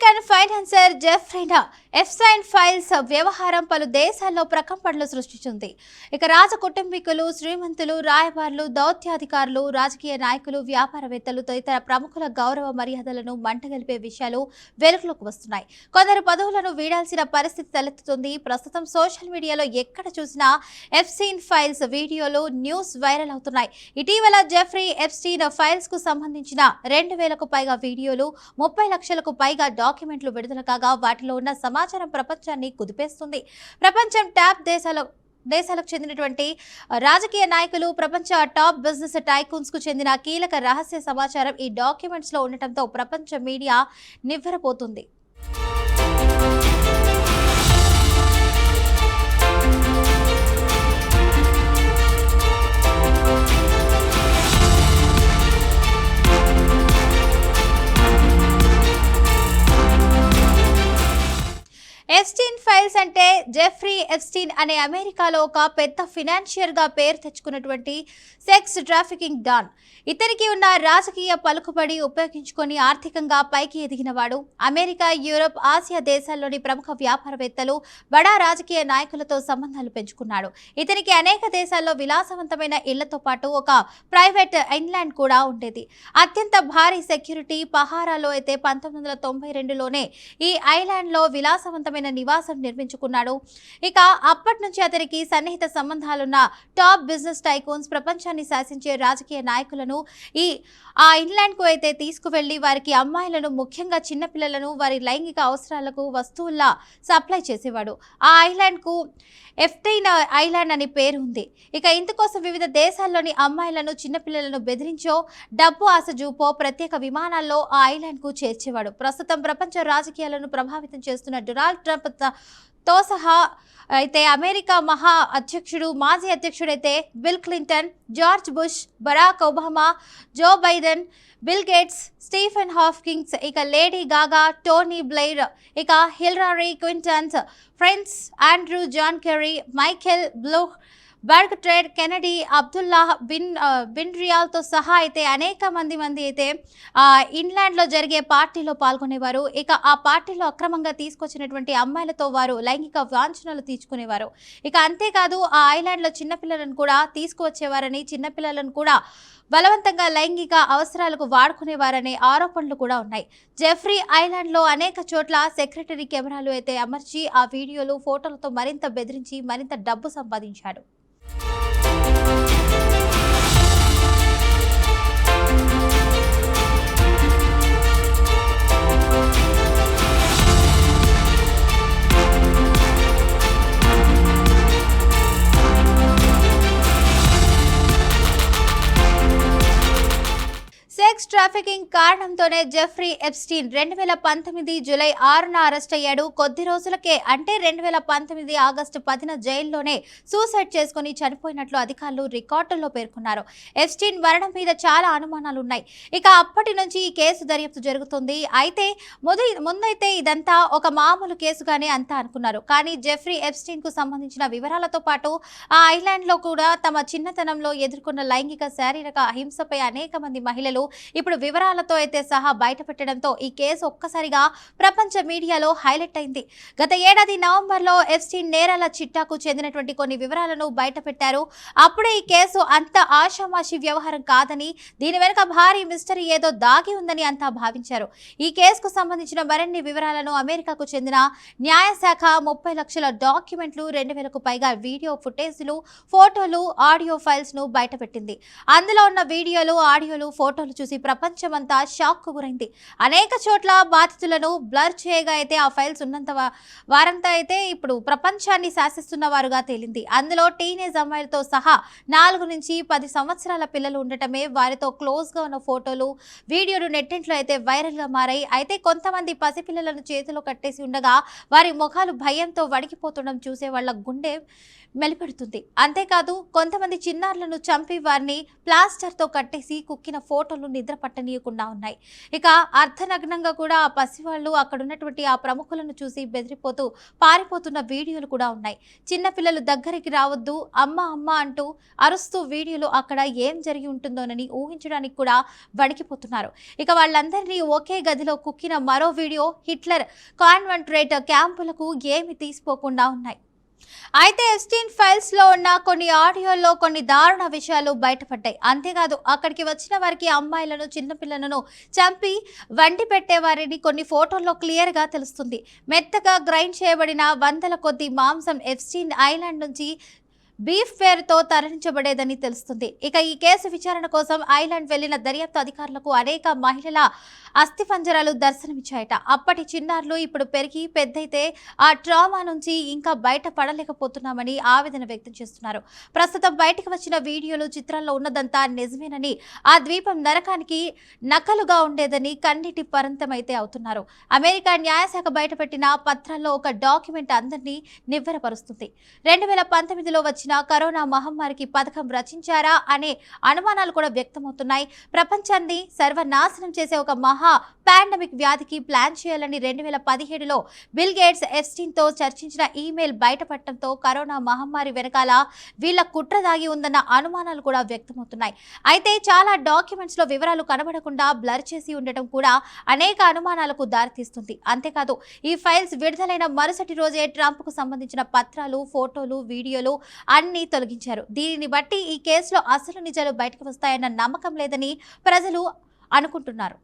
American financier Jeffrey Epstein files వ్యవహారం పలు దేశాల్లో ప్రకంపనలు సృష్టించింది. ఇక రాజ కుటుంబీకులు, శ్రీమంతులు, రాయబారులు, దౌత్యాధికారులు, రాజకీయ నాయకులు, వ్యాపారవేత్తలు తదితర ప్రముఖుల గౌరవ మర్యాదలను మంటగలిపే విషయాలు వెలుగులోకి వస్తున్నాయి. కొందరు పదవులను వీడాల్సిన పరిస్థితి తలెత్తుతుంది. ప్రస్తుతం సోషల్ మీడియాలో ఎక్కడ చూసినా ఎప్స్టైన్ ఫైల్స్ వీడియోలు, న్యూస్ వైరల్ అవుతున్నాయి. ఇటీవల జెఫ్రీ ఎప్స్టైన్ ఫైల్స్ కు సంబంధించిన 2000కు పైగా వీడియోలు, 30 లక్షలకు పైగా డాక్యుమెంట్లు విడుదల కాగా వాటిలో ఉన్న సమాచారం ప్రపంచాన్ని కుదిపేస్తుంది. ప్రపంచం టాప్ దేశాలకు చెందినటువంటి రాజకీయ నాయకులు, ప్రపంచ టాప్ బిజినెస్ టైకూన్స్ కు చెందిన కీలక రహస్య సమాచారం ఈ డాక్యుమెంట్స్ లో ఉండటంతో ప్రపంచ మీడియా నివ్వెరపోతుంది. ఎప్స్టైన్ ఫైల్స్ అంటే జెఫ్రీ ఎప్స్టైన్ అనే అమెరికాలో ఒక పెద్ద ఫినాన్షియర్ గా పేరు తెచ్చుకున్నటువంటి సెక్స్ ట్రాఫికింగ్ డాన్. ఇతనికి ఉన్న రాజకీయ పలుకుబడి ఉపయోగించుకొని ఆర్థికంగా పైకి ఎదిగినవాడు. అమెరికా, యూరప్, ఆసియా దేశాల్లోని ప్రముఖ వ్యాపారవేత్తలు, బడా రాజకీయ నాయకులతో సంబంధాలు పెంచుకున్నాడు. ఇతనికి అనేక దేశాల్లో విలాసవంతమైన ఇళ్లతో పాటు ఒక ప్రైవేట్ ఐలాండ్ కూడా ఉండేది. అత్యంత భారీ సెక్యూరిటీ పహారాలో అయితే 1992లోనే ఈ ఐలాండ్ లో విలాసవంతమైన నివాసం నిర్మించుకున్నాడు. ఇక అప్పటి నుంచి అతనికి సన్నిహిత సంబంధాలున్న టాప్ బిజినెస్ టైకూన్స్, ప్రపంచాన్ని శాసించే రాజకీయ నాయకులను ఆ ఇంగ్లాండ్ కు అయితే తీసుకువెళ్లి వారికి అమ్మాయిలను, ముఖ్యంగా చిన్నపిల్లలను వారి లైంగిక అవసరాలకు వస్తువుల్లా సప్లై చేసేవాడు. ఆ ఐలాండ్ కు ఎప్స్టైన్ ఐలాండ్ అని పేరు ఉంది. ఇక ఇందుకోసం వివిధ దేశాల్లోని అమ్మాయిలను, చిన్నపిల్లలను బెదిరించో, డబ్బు ఆశ చూపో ప్రత్యేక విమానాల్లో ఆ ఐలాండ్ కు చేర్చేవాడు. ప్రస్తుతం ప్రపంచ రాజకీయాలను ప్రభావితం చేస్తున్న డొనాల్డ్ ట్రంప్ తో సహా అయితే అమెరికా మాజీ అధ్యక్షుడైతే Bill Clinton, George Bush, Barack Obama, Joe Biden, Bill Gates, Stephen Hawkins, ఇక లేడీ గాగా, టోనీ బ్లెయిర్, ఇక Hillary Clinton, friends Andrew John Kerry, Michael బ్లూహ్, బర్గ్ట్రేడ్ కెనడీ, అబ్దుల్లా బిన్ రియాల్తో సహా అయితే అనేక మంది అయితే ఇంగ్లాండ్లో జరిగే పార్టీలో పాల్గొనేవారు. ఇక ఆ పార్టీలో అక్రమంగా తీసుకొచ్చినటువంటి అమ్మాయిలతో వారు లైంగిక వాంఛనలు తీర్చుకునేవారు. ఇక అంతేకాదు ఆ ఐలాండ్లో చిన్నపిల్లలను కూడా తీసుకువచ్చేవారని, చిన్నపిల్లలను కూడా బలవంతంగా లైంగిక అవసరాలకు వాడుకునేవారనే ఆరోపణలు కూడా ఉన్నాయి. జెఫ్రీ ఐలాండ్లో అనేక చోట్ల సెక్యూరిటీ కెమెరాలు అయితే అమర్చి ఆ వీడియోలు, ఫోటోలతో మరింత బెదిరించి మరింత డబ్బు సంపాదించాడు. సెక్స్ ట్రాఫికింగ్ కారణంతోనే జెఫ్రీ ఎప్స్టైన్ 2019 జూలై 6న అరెస్ట్ అయ్యాడు. కొద్ది రోజులకే అంటే 2019 ఆగస్టు 10న జైల్లోనే సూసైడ్ చేసుకుని చనిపోయినట్లు అధికారులు రికార్డుల్లో పేర్కొన్నారు. ఎప్స్టైన్ మరణం మీద చాలా అనుమానాలు ఉన్నాయి. ఇక అప్పటి నుంచి ఈ కేసు దర్యాప్తు జరుగుతుంది. అయితే ముందైతే ఇదంతా ఒక మామూలు కేసుగానే అంతా అనుకున్నారు. కానీ జెఫ్రీ ఎప్స్టైన్ కు సంబంధించిన వివరాలతో పాటు ఆ ఐలాండ్ లో కూడా తమ చిన్నతనంలో ఎదుర్కొన్న లైంగిక, శారీరక హింసపై అనేక మంది మహిళలు ఇప్పుడు వివరాలతో అయితే సహా బయటపెట్టడంతో ఈ కేసు ఒక్కసారిగా ప్రపంచ మీడియాలో హైలైట్ అయింది. గత ఏడాది నవంబర్లో ఎప్స్టైన్ నేరాల చిట్టాకు చెందినటువంటి కొన్ని వివరాలను బయటపెట్టారు. అప్పుడే ఈ కేసు అంత ఆషామాషి వ్యవహారం కాదని, దీని వెనుక భారీ మిస్టరీ ఏదో దాగి ఉందని అంతా భావించారు. ఈ కేసుకు సంబంధించిన మరిన్ని వివరాలను అమెరికాకు చెందిన న్యాయశాఖ 30 లక్షల డాక్యుమెంట్లు, 2000కు పైగా వీడియో ఫుటేజ్లు, ఫోటోలు, ఆడియో ఫైల్స్ ను బయటపెట్టింది. అందులో ఉన్న వీడియోలు, ఆడియోలు, ఫోటోలు చూసి ప్రపంచమంతా షాక్ కు గురైంది. అనేక చోట్ల బాధితులను బ్లర్ చేయగా అయితే ఆ ఫైల్స్ ఉన్నంత వారంతా అయితే ఇప్పుడు ప్రపంచాన్ని శాసిస్తున్న వారుగా తేలింది. అందులో టీనేజ్ అమ్మాయిలతో సహా 4 నుంచి 10 సంవత్సరాల పిల్లలు ఉండటమే. వారితో క్లోజ్ గా ఉన్న ఫోటోలు, వీడియోలు నెట్టింట్లో అయితే వైరల్ గా మారాయి. అయితే కొంతమంది పసిపిల్లలను చేతిలో కట్టేసి ఉండగా వారి ముఖాలు భయంతో వణికిపోతుండడం చూసే వాళ్ళ గుండె మెలిపెడుతుంది. అంతేకాదు కొంతమంది చిన్నారులను చంపి వారిని ప్లాస్టర్తో కట్టేసి కుక్కిన ఫోటోలు నిద్ర పట్టనీయకుండా ఉన్నాయి. ఇక అర్ధనగ్నంగా కూడా ఆ పసివాళ్లు అక్కడున్నటువంటి ఆ ప్రముఖులను చూసి బెదిరిపోతూ పారిపోతున్న వీడియోలు కూడా ఉన్నాయి. చిన్నపిల్లలు దగ్గరికి రావద్దు, అమ్మ అమ్మ అంటూ అరుస్తూ వీడియోలో అక్కడ ఏం జరిగి ఉంటుందోనని ఊహించడానికి కూడా వణికిపోతున్నారు. ఇక వాళ్ళందరినీ ఒకే గదిలో కుక్కిన మరో వీడియో హిట్లర్ కాన్సంట్రేట్ క్యాంపులకు ఏమి తీసిపోకుండా ఉన్నాయి. అయితే ఎప్స్టీన్ ఫైల్స్ లో ఉన్న కొన్ని ఆడియోల్లో కొన్ని దారుణ విషయాలు బయటపడ్డాయి. అంతేకాదు అక్కడికి వచ్చిన వారికి అమ్మాయిలను చిన్నపిల్లలను చంపి వండి పెట్టేవారిని కొన్ని ఫోటోల్లో క్లియర్ గా తెలుస్తుంది. మెత్తగా గ్రైండ్ చేయబడిన వందల కొద్ది మాంసం ఎప్స్టీన్ ఐలాండ్ నుంచి బీఫ్ పేరుతో తరలించబడేదని తెలుస్తుంది. ఇక ఈ కేసు విచారణ కోసం ఐలాండ్ వెళ్లిన దర్యాప్తు అధికారులకు అనేక మహిళల అస్థిపంజరాలు దర్శనమిచ్చాయట. అప్పటి చిన్నారులు ఇప్పుడు పెరిగి పెద్దయితే ఆ ట్రామా నుంచి ఇంకా బయట పడలేకపోతున్నామని ఆవేదన వ్యక్తం చేస్తున్నారు. ప్రస్తుతం బయటకు వచ్చిన వీడియోలు చిత్రాల్లో ఉన్నదంతా నిజమేనని, ఆ ద్వీపం నరకానికి నకలుగా ఉండేదని కన్నీటి పరంతమైతే అవుతున్నారు. అమెరికా న్యాయశాఖ బయటపెట్టిన పత్రాల్లో ఒక డాక్యుమెంట్ అందరినీ నివ్వెరపరుస్తుంది. 2019లో వచ్చిన కరోనా మహమ్మారికి పథకం రచించారా అనే అనుమానాలు కూడా వ్యక్తమవుతున్నాయి. ప్రపంచాన్ని సర్వనాశనం చేసే ఒక మహా పాండమిక్ వ్యాధికి ప్లాన్ చేయాలని 2017లో బిల్ గేట్స్ ఎప్స్టీన్ తో చర్చించిన ఈమెయిల్ బయటపడటంతో కరోనా మహమ్మారి వెనకాల వీళ్ళ కుట్ర దాగి ఉందన్న అనుమానాలు కూడా వ్యక్తమవుతున్నాయి. అయితే చాలా డాక్యుమెంట్స్ లో వివరాలు కనబడకుండా బ్లర్ చేసి ఉండటం కూడా అనేక అనుమానాలకు దారితీస్తుంది. అంతేకాదు ఈ ఫైల్స్ విడుదలైన మరుసటి రోజే ట్రంప్ కు సంబంధించిన పత్రాలు, ఫోటోలు, వీడియోలు అన్ని తొలగించారు. దీనిని బట్టి ఈ కేసులో అసలు నిజాలు బయటకు వస్తాయన్న నమ్మకం లేదని ప్రజలు అనుకుంటున్నారు.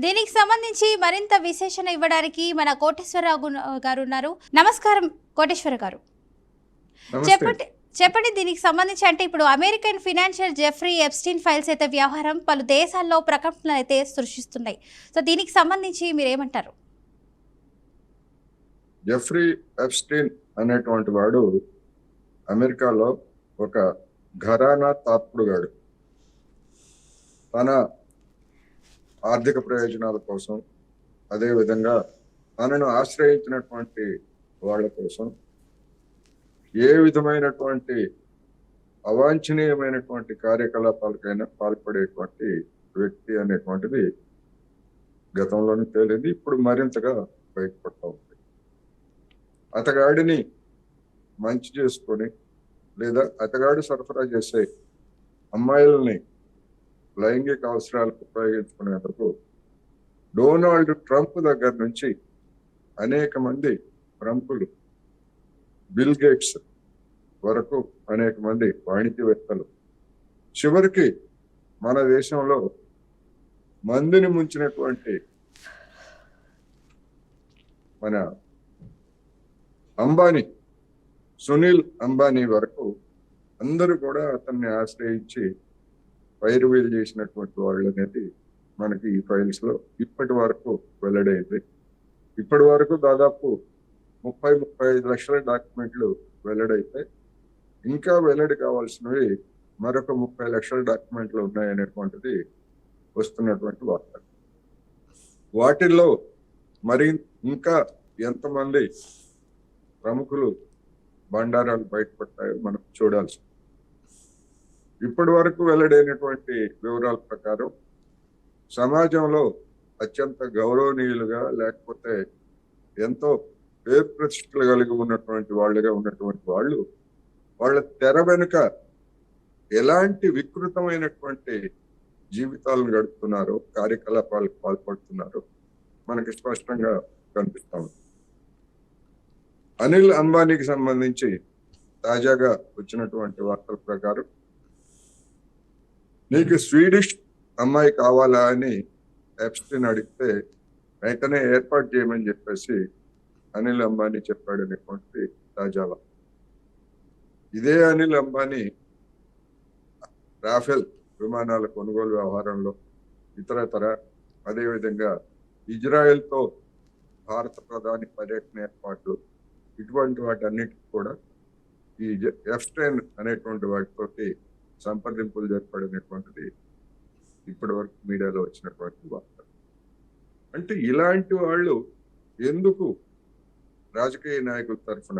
దీనికి సంబంధించి మరింత విశేషణ ఇవ్వడానికి మన కోటేశ్వరరావు గారు ఉన్నారు. నమస్కారం కోటేశ్వర గారు. చెప్పండి దీనికి సంబంధించి, అంటే ఇప్పుడు American financier Jeffrey Epstein files అయితే వ్యవహారం పలు దేశాల్లో ప్రకంపనలు అయితే సృష్టిస్తున్నాయి. సో దీనికి సంబంధించి మీరేమంటారు? జెఫ్రీ ఎప్స్టీన్ అనేటువంటి వాడు అమెరికాలో ఒక ఘరానా తాత్పుడుగాడు. తన ఆర్థిక ప్రయోజనాల కోసం, అదేవిధంగా తనను ఆశ్రయించినటువంటి వాళ్ళ కోసం ఏ విధమైనటువంటి అవాంఛనీయమైనటువంటి కార్యకలాపాలకైనా పాల్పడేటువంటి వ్యక్తి అనేటువంటిది గతంలోనే తేలింది. ఇప్పుడు మరింతగా బయటపడతా ఉంది. అతగాడిని మంచి చేసుకొని లేదా అతగాడు సరఫరా చేసే అమ్మాయిలని లైంగిక అవసరాలకు ఉపయోగించుకునేందుకు డొనాల్డ్ ట్రంప్ దగ్గర నుంచి అనేక మంది ప్రముఖులు, బిల్ గేట్స్ వరకు అనేక మంది వాణిజ్యవేత్తలు, చివరికి మన దేశంలో మందిని ముంచినటువంటి మన అంబానీ, సునీల్ అంబానీ వరకు అందరూ కూడా అతన్ని ఆశ్రయించి వైరువేలు చేసినటువంటి వాళ్ళు అనేది మనకి ఈ ఫైల్స్ లో ఇప్పటి వరకు వెల్లడైంది. ఇప్పటి వరకు దాదాపు 30-35 లక్షల డాక్యుమెంట్లు వెల్లడైతే ఇంకా వెల్లడి కావాల్సినవి మరొక 30 లక్షల డాక్యుమెంట్లు ఉన్నాయనేటువంటిది వస్తున్నటువంటి వార్త. వాటిల్లో మరి ఇంకా ఎంతమంది ప్రముఖులు బండారాలు బయటపడతాయో మనం చూడాల్సి. ఇప్పటి వరకు వెల్లడైనటువంటి వివరాల ప్రకారం సమాజంలో అత్యంత గౌరవనీయులుగా, లేకపోతే ఎంతో పేరు ప్రతిష్టలు కలిగి ఉన్నటువంటి వాళ్ళుగా ఉన్నటువంటి వాళ్ళు వాళ్ళ తెర వెనుక ఎలాంటి వికృతమైనటువంటి జీవితాలను గడుపుతున్నారో, కార్యకలాపాలకు పాల్పడుతున్నారో మనకి స్పష్టంగా కనిపిస్తాం. అనిల్ అంబానీకి సంబంధించి తాజాగా వచ్చినటువంటి వార్తల ప్రకారం నీకు స్వీడిష్ అమ్మాయి కావాలా అని ఎప్స్టీన్ అడిగితే వెంటనే ఏర్పాటు చేయమని చెప్పేసి అనిల్ అంబానీ చెప్పాడు అనేటువంటి తాజా. ఇదే అనిల్ అంబానీ రాఫెల్ విమానాల కొనుగోలు వ్యవహారంలో ఇతరతర, అదేవిధంగా ఇజ్రాయెల్తో భారత ప్రధాని పర్యటన ఏర్పాట్లు, ఇటువంటి వాటన్నిటికి కూడా ఈ ఎఫ్స్టైన్ అనేటువంటి వాటితోటి సంప్రదింపులు జరపడినటువంటిది ఇప్పటి వరకు మీడియాలో వచ్చినటువంటి వార్త. అంటే ఇలాంటి వాళ్ళు ఎందుకు రాజకీయ నాయకుల తరఫున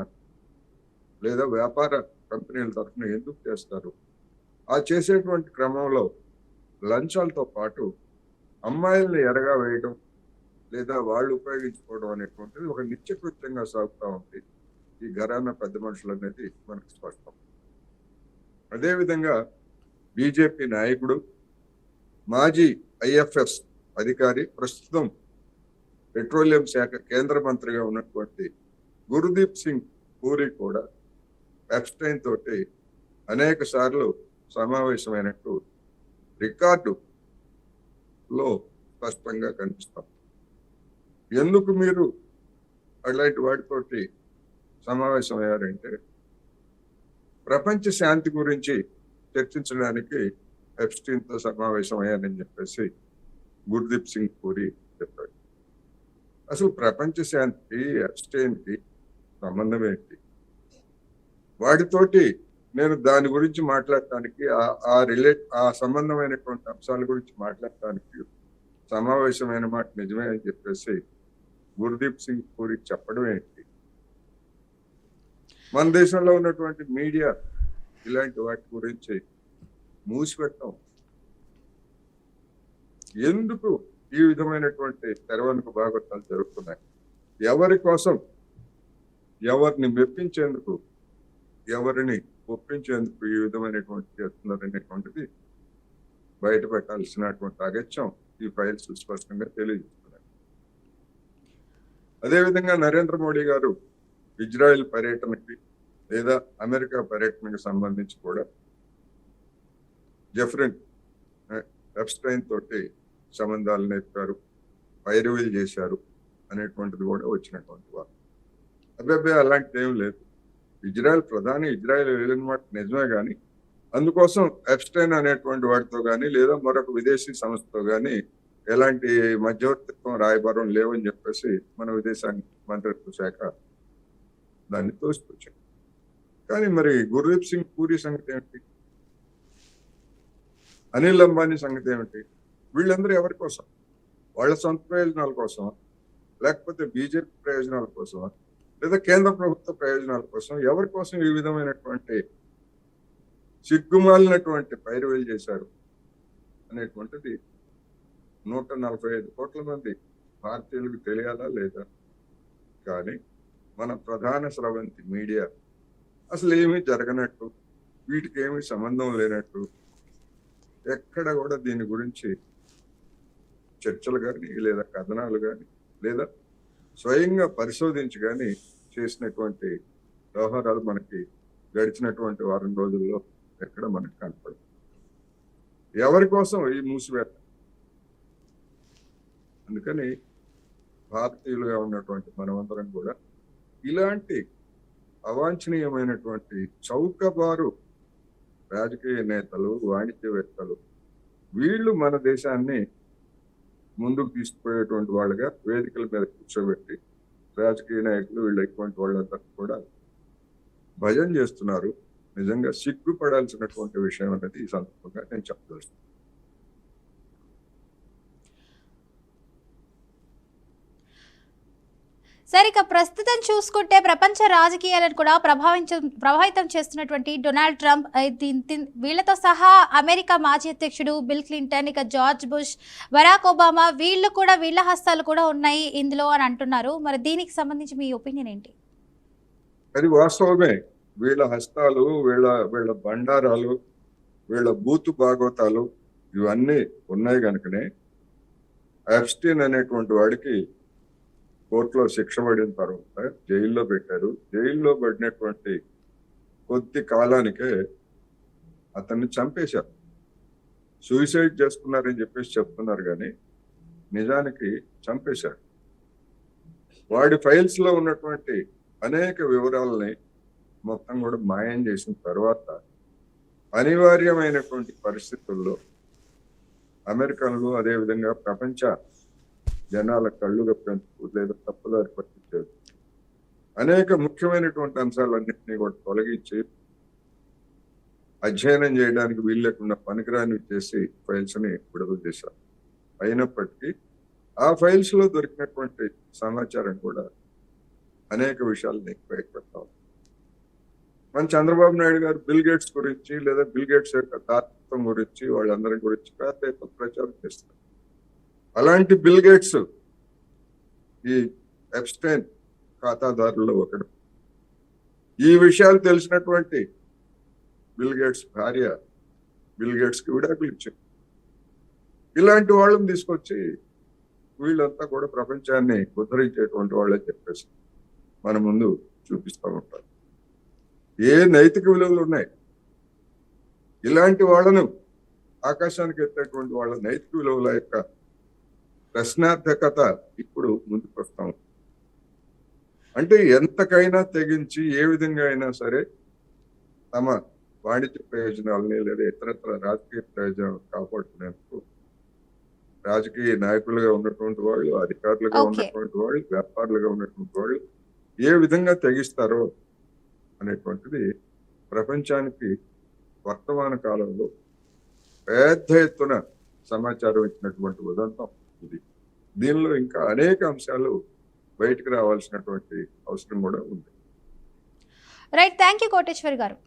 లేదా వ్యాపార కంపెనీల తరఫున ఎందుకు చేస్తారు? ఆ చేసేటువంటి క్రమంలో లంచాలతో పాటు అమ్మాయిల్ని ఎరగా వేయడం లేదా వాళ్ళు ఉపయోగించుకోవడం అనేటువంటిది ఒక నిత్యకృత్యంగా సాగుతూ ఉంది ఈ ఘరానా పెద్ద మనుషులు అనేది మనకు స్పష్టం. అదేవిధంగా బీజేపీ నాయకుడు, మాజీ ఐఎఫ్ఎస్ అధికారి, ప్రస్తుతం పెట్రోలియం శాఖ కేంద్ర మంత్రిగా ఉన్నటువంటి గుర్దీప్ సింగ్ పూరి కూడా ఎప్స్టైన్ తోటి అనేక సార్లు సమావేశమైనట్టు రికార్డులో స్పష్టంగా కనిపిస్తాం. ఎందుకు మీరు అలాంటి వాటితోటి సమావేశమయ్యారంటే ప్రపంచ శాంతి గురించి చర్చించడానికి ఎప్స్టైన్తో సమావేశమయ్యానని చెప్పేసి గుర్దీప్ సింగ్ పూరి చెప్పాడు. అసలు ప్రపంచ శాంతికి ఎప్స్టైన్కి సంబంధం ఏంటి? వాటితోటి నేను దాని గురించి మాట్లాడటానికి ఆ సంబంధమైనటువంటి అంశాల గురించి మాట్లాడటానికి సమావేశమైన మాట నిజమే అని చెప్పేసి గుర్దీప్ సింగ్ పూరి చెప్పడం ఏంటి? మన దేశంలో ఉన్నటువంటి మీడియా ఇలాంటి వాటి గురించి మూసిపెట్టడం ఎందుకు? ఈ విధమైనటువంటి తెరవనుక భాగవతాలు జరుగుతున్నాయి. ఎవరి కోసం, ఎవరిని మెప్పించేందుకు, ఎవరిని ఒప్పించేందుకు ఈ విధమైనటువంటి చేస్తున్నారు అనేటువంటిది బయట పెట్టాల్సినటువంటి అగత్యం ఈ ఫైల్స్ స్పష్టంగా తెలియజేస్తున్నాయి. అదేవిధంగా నరేంద్ర మోడీ గారు ఇజ్రాయెల్ పర్యటనకి లేదా అమెరికా పర్యటనకి సంబంధించి కూడా జెఫ్రీ ఎప్స్టైన్ తోటి సంబంధాలు నేర్పారు, పైరవీలు చేశారు అనేటువంటిది కూడా వచ్చినటువంటి వారు. అబ్బాయి అలాంటిది ఏం లేదు. ఇజ్రాయెల్ ప్రధాని ఇజ్రాయెల్ వెళ్ళిన మాట నిజమే, కానీ అందుకోసం ఎప్స్టైన్ అనేటువంటి వాటితో కానీ లేదా మరొక విదేశీ సంస్థతో కానీ ఎలాంటి మధ్యవర్తిత్వం రాయబారం లేవని చెప్పేసి మన విదేశాంగ మంత్రిత్వ శాఖ దాన్ని తోసిపుచ్చింది. కానీ మరి గుర్దీప్ సింగ్ పూరి సంగతి ఏమిటి? అనిల్ అంబానీ సంగతి ఏమిటి? వీళ్ళందరూ ఎవరి కోసం? వాళ్ళ సొంత ప్రయోజనాల కోసమా, లేకపోతే బీజేపీ ప్రయోజనాల కోసమా, లేదా కేంద్ర ప్రభుత్వ ప్రయోజనాల కోసం? ఎవరి కోసం ఈ విధమైనటువంటి సిగ్గుమాలినటువంటి పైరవీలు చేశారు అనేటువంటిది 145 కోట్ల మంది భారతీయులకు తెలియాలా లేదా? కానీ మన ప్రధాన స్రవంతి మీడియా అసలు ఏమీ జరగనట్టు, వీటికి ఏమీ సంబంధం లేనట్టు, ఎక్కడ కూడా దీని గురించి చర్చలు కానీ లేదా కథనాలు కానీ లేదా స్వయంగా పరిశోధించి కానీ చేసినటువంటి వ్యవహారాలు మనకి గడిచినటువంటి వారం రోజుల్లో ఎక్కడ మనకు కనపడదు. ఎవరి కోసం ఈ మూసివేత? అందుకని భారతీయులుగా ఉన్నటువంటి మనమందరం కూడా ఇలాంటి అవాంఛనీయమైనటువంటి చౌకబారు రాజకీయ నేతలు, వాణిజ్యవేత్తలు, వీళ్ళు మన దేశాన్ని ముందుకు తీసుకుపోయేటువంటి వాళ్ళుగా వేదికల మీద కూర్చోబెట్టి రాజకీయ నాయకులు వీళ్ళు ఇటువంటి వాళ్ళంతా కూడా భజన చేస్తున్నారు. నిజంగా సిగ్గుపడాల్సినటువంటి విషయం అనేది ఈ సందర్భంగా నేను చెప్పదలుచుకున్నాను. సరే, ఇక ప్రస్తుతం చూసుకుంటే ప్రపంచ రాజకీయాలను కూడా ప్రభావితం చేస్తున్నటువంటి డొనాల్డ్ ట్రంప్, వీళ్లతో సహా అమెరికా మాజీ అధ్యక్షుడు బిల్ క్లింటన్, ఇక జార్జ్ బుష్, బరాక్ ఒబామా, వీళ్ళ హస్తాలు కూడా ఉన్నాయి ఇందులో అని అంటున్నారు. మరి దీనికి సంబంధించి మీ ఒపీనియన్ ఏంటి? అది వాస్తవమే. వీళ్ళ హస్తాలు, వీళ్ళ బండారాలు, వీళ్ళ బూతు భాగవతాలు ఇవన్నీ ఉన్నాయి కనుకనే ఎప్స్టైన్ అనేటువంటి వాడికి కోర్టులో శిక్ష పడిన తర్వాత జైల్లో పెట్టారు. జైల్లో పడినటువంటి కొద్ది కాలానికే అతన్ని చంపేశారు. సూసైడ్ చేసుకున్నారని చెప్పేసి చెప్తున్నారు, కానీ నిజానికి చంపేశారు. వాడి ఫైల్స్ లో ఉన్నటువంటి అనేక వివరాలని మొత్తం కూడా మాయం చేసిన తర్వాత అనివార్యమైనటువంటి పరిస్థితుల్లో అమెరికన్లు అదేవిధంగా ప్రపంచ జనాల కళ్ళు గప్పేందుకు లేదా తప్పుదారి పట్టించేది అనేక ముఖ్యమైనటువంటి అంశాలన్నింటినీ కూడా తొలగించి అధ్యయనం చేయడానికి వీలు లేకుండా పనికిరాని చేసి ఫైల్స్ ని విడుదల చేశారు. అయినప్పటికీ ఆ ఫైల్స్ లో దొరికినటువంటి సమాచారం కూడా అనేక విషయాలని బయటపెడతాం. మన చంద్రబాబు నాయుడు గారు బిల్ గేట్స్ గురించి లేదా బిల్ గేట్స్ యొక్క దాతృత్వం గురించి వాళ్ళందరి గురించి పెద్ద ఎత్తున ప్రచారం చేస్తారు. అలాంటి బిల్ గేట్స్ ఈ ఎప్స్టైన్ ఖాతాదారుల్లో ఒకడు. ఈ విషయాలు తెలిసినటువంటి బిల్ గేట్స్ భార్య బిల్ గేట్స్ కి విడాకులు ఇచ్చింది. ఇలాంటి వాళ్ళని తీసుకొచ్చి వీళ్ళంతా కూడా ప్రపంచాన్ని ఉద్ధరించేటువంటి వాళ్ళే చెప్పేసి మన ముందు చూపిస్తూ ఉంటారు. ఏ నైతిక విలువలు ఉన్నాయి? ఇలాంటి వాళ్ళను ఆకాశానికి ఎత్తేటువంటి వాళ్ళ నైతిక విలువల యొక్క ప్రశ్నార్థకత ఇప్పుడు ముందుకు వస్తాం. అంటే ఎంతకైనా తెగించి ఏ విధంగా అయినా సరే తమ వాణిజ్య ప్రయోజనాలని లేదా ఇతరత్ర రాజకీయ ప్రయోజనాలు కాపాడుకునేందుకు రాజకీయ నాయకులుగా ఉన్నటువంటి వాళ్ళు, అధికారులుగా ఉన్నటువంటి వాళ్ళు, వ్యాపారులుగా ఉన్నటువంటి వాళ్ళు ఏ విధంగా తెగిస్తారో అనేటువంటిది ప్రపంచానికి వర్తమాన కాలంలో పెద్ద ఎత్తున సమాచారం ఇచ్చినటువంటి ఉదంతం ఇది. దీనిలో ఇంకా అనేక అంశాలు బయటకు రావాల్సినటువంటి అవసరం కూడా ఉంది. రైట్, థ్యాంక్ యూ కోటేశ్వర్ గారు.